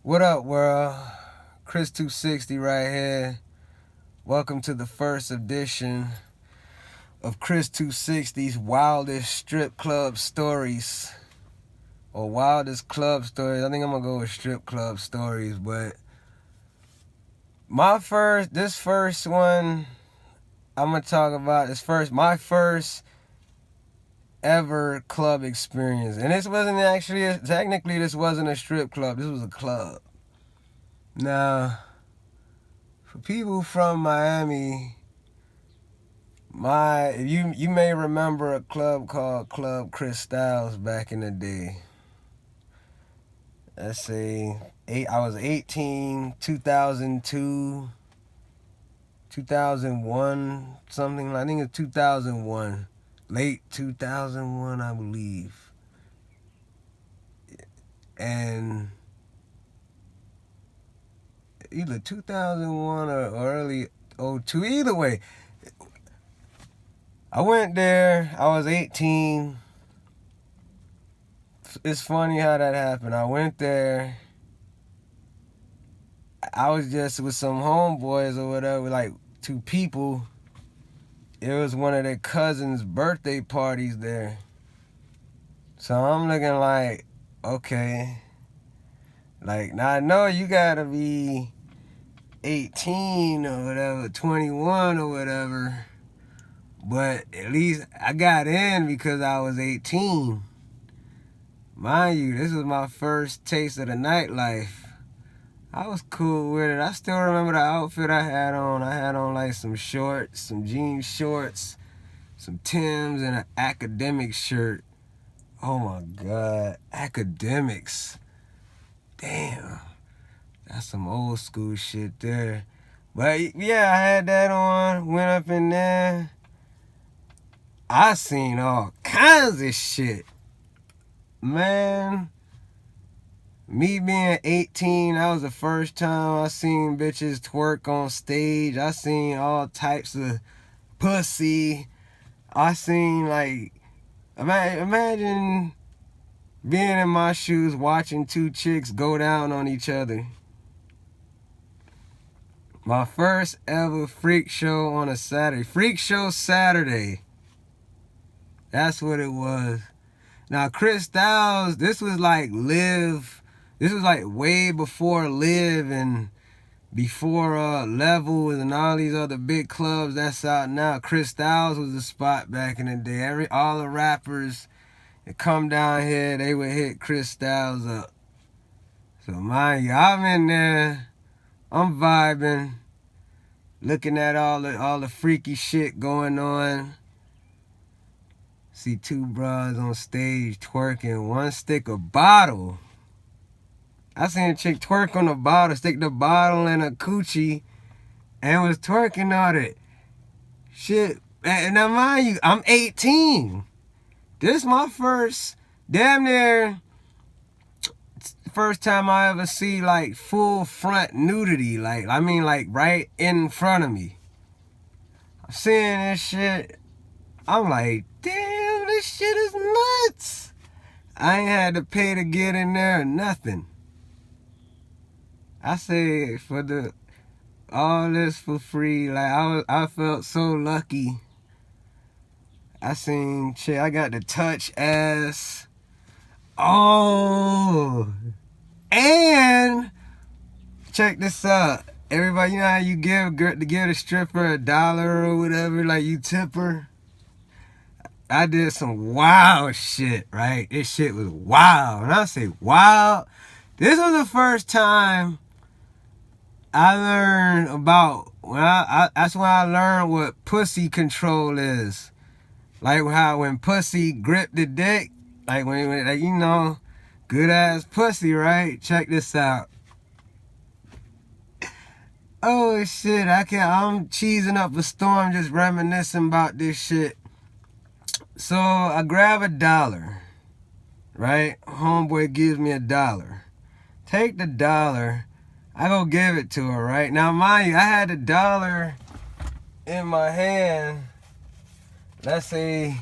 What up, world? Chris 260 right here. Welcome to the first edition of Chris 260's Wildest Strip Club Stories. Or Wildest Club Stories. I think I'm gonna go with Strip Club Stories, but this first one I'm gonna talk about my first ever club experience. And this wasn't technically this wasn't a strip club, this was a club. Now, for people from Miami, you may remember a club called Club CRISTAL back in the day. Let's say I was 18, 2002, 2001, something. I think it's 2001, late 2001, I believe. And either 2001 or early 02, either way. I went there, I was 18. It's funny how that happened. I went there, I was just with some homeboys or whatever, like two people. It was one of their cousins' birthday parties there. So I'm looking like, okay. Like, now I know you gotta be 18 or whatever, 21 or whatever. But at least I got in because I was 18. Mind you, this was my first taste of the nightlife. I was cool with it. I still remember the outfit I had on. I had on like some shorts, some jean shorts, some Timbs, and an academic shirt. Oh my God, academics. Damn, that's some old school shit there. But yeah, I had that on, went up in there. I seen all kinds of shit. Man, me being 18, that was the first time I seen bitches twerk on stage. I seen all types of pussy. I seen, like, imagine being in my shoes watching two chicks go down on each other. My first ever freak show on a Saturday. Freak show Saturday. That's what it was. Now, CRISTAL, this was like Live. This was like way before Live and before Level and all these other big clubs that's out now. CRISTAL was the spot back in the day. All the rappers that come down here, they would hit CRISTAL up. So mind you, I'm in there, I'm vibing, looking at all the freaky shit going on. See two bras on stage twerking, one stick a bottle. I seen a chick twerk on the bottle, stick the bottle in a coochie, and was twerking on it. Shit. And now mind you, I'm 18. This my first, damn near, first time I ever see like full front nudity. Like, I mean like right in front of me. I'm seeing this shit. I'm like, damn, this shit is nuts. I ain't had to pay to get in there or nothing. I say for all this for free. Like I felt so lucky. I seen shit. I got to touch ass. Oh, and check this out. Everybody, you know how you give a stripper $1 or whatever, like you tip her. I did some wild shit, right? This shit was wild. And I say wild. This was the first time I learned about, that's when I learned what pussy control is. Like how when pussy grip the dick, like when like, you know, good ass pussy, right? Check this out. Oh shit, I'm cheesing up a storm just reminiscing about this shit. So I grab $1, right? Homeboy gives me $1. Take the $1, I go give it to her, right? Now mind you, I had $1 in my hand. Let's say,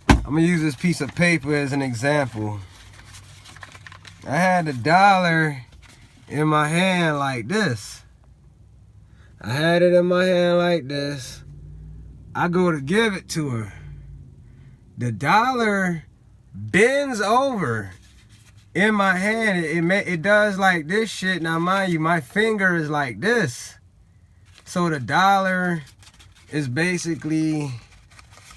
I'm gonna use this piece of paper as an example. I had $1 in my hand like this. I had it in my hand like this. I go to give it to her. The dollar bends over in my hand. It does like this shit. Now, mind you, my finger is like this. So the dollar is basically,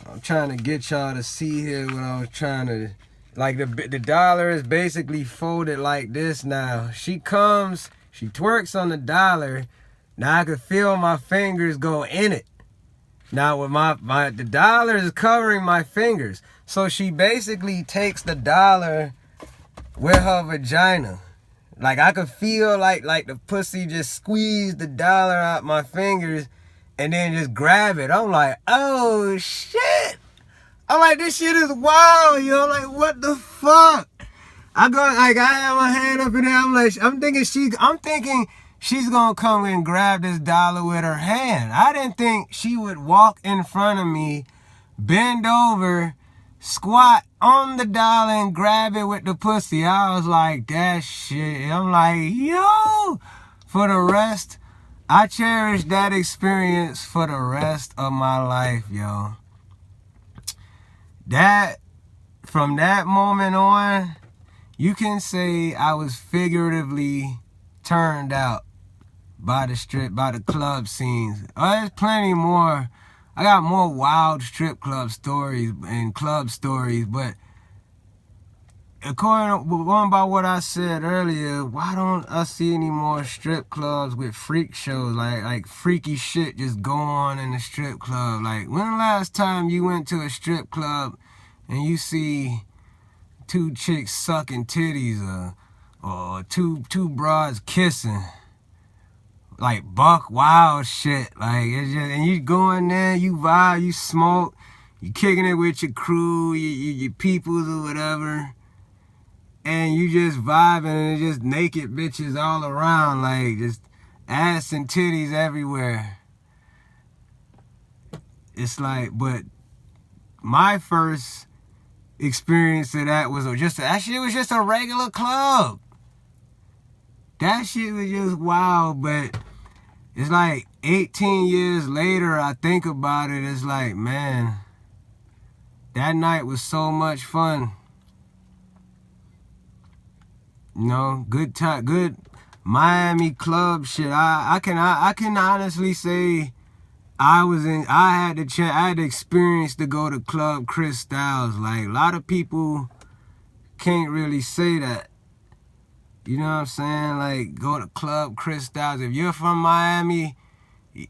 I'm trying to get y'all to see here what I was trying to, like the dollar is basically folded like this now. She comes, she twerks on the dollar. Now I can feel my fingers go in it. Now with the dollar is covering my fingers. So she basically takes the dollar with her vagina. Like I could feel like the pussy just squeezed the dollar out my fingers and then just grab it. I'm like, oh shit. I'm like, this shit is wild, yo. Like, what the fuck? I have my hand up in there. I'm thinking she's gonna come and grab this dollar with her hand. I didn't think she would walk in front of me, bend over, squat on the dollar and grab it with the pussy. I was like, that shit. I'm like, yo. For the rest, I cherish that experience for the rest of my life, yo. From that moment on, you can say I was figuratively turned out by the club scenes. There's plenty more. I got more wild strip club stories and club stories, but going by what I said earlier, why don't I see any more strip clubs with freak shows, like freaky shit just go on in the strip club? Like, when the last time you went to a strip club and you see two chicks sucking titties or two broads kissing? Like buck wild shit. Like, it's just, and you go in there, you vibe, you smoke, you kicking it with your crew, your peoples or whatever, and you just vibing and it's just naked bitches all around, like just ass and titties everywhere. It's like, but my first experience of that was that shit was just a regular club. That shit was just wild, but it's like 18 years later, I think about it, it's like, man, that night was so much fun. You know, good time, good Miami club shit. I can honestly say I had the experience to go to Club CRISTAL's. Like, a lot of people can't really say that. You know what I'm saying? Like, go to Club CRISTAL's. If you're from Miami,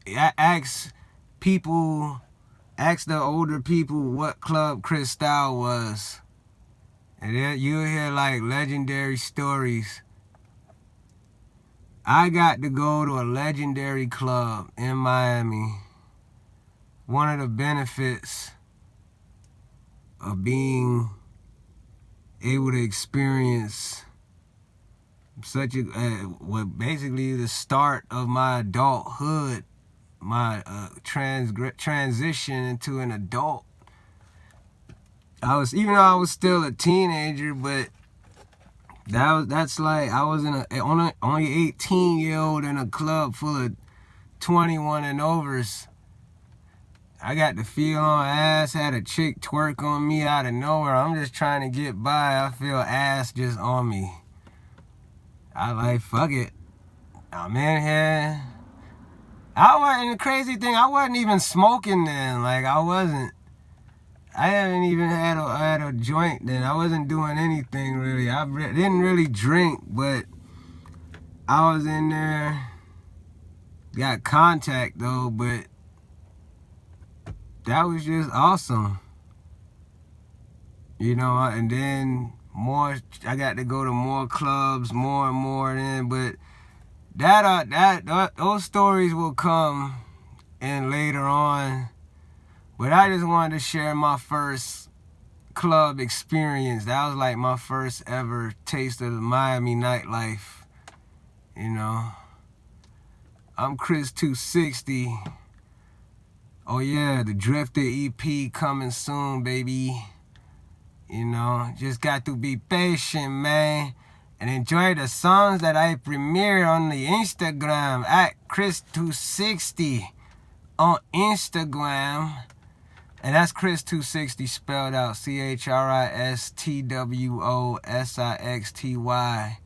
ask the older people what Club CRISTAL was. And you'll hear like legendary stories. I got to go to a legendary club in Miami. One of the benefits of being able to experience basically the start of my adulthood, my transition into an adult. Even though I was still a teenager, but that's like I was only 18-year-old in a club full of 21 and overs. I got to feel on ass, had a chick twerk on me out of nowhere. I'm just trying to get by. I feel ass just on me. I like, fuck it. I'm in here. The crazy thing, I wasn't even smoking then. Like, I haven't even had a joint then. I wasn't doing anything really. I didn't really drink, but I was in there. Got contact though, but that was just awesome. You know, and then I got to go to more clubs, more and more then, but those stories will come in later on. But I just wanted to share my first club experience. That was like my first ever taste of the Miami nightlife. You know, I'm Chris 260. Oh yeah, the Drifter EP coming soon, baby. You know, just got to be patient, man. And enjoy the songs that I premiered on the Instagram at Chris260 on Instagram. And that's Chris260 spelled out CHRISTWOSIXTY.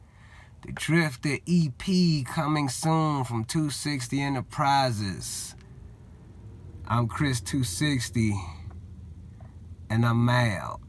The Drifter EP coming soon from 260 Enterprises. I'm Chris260 and I'm out.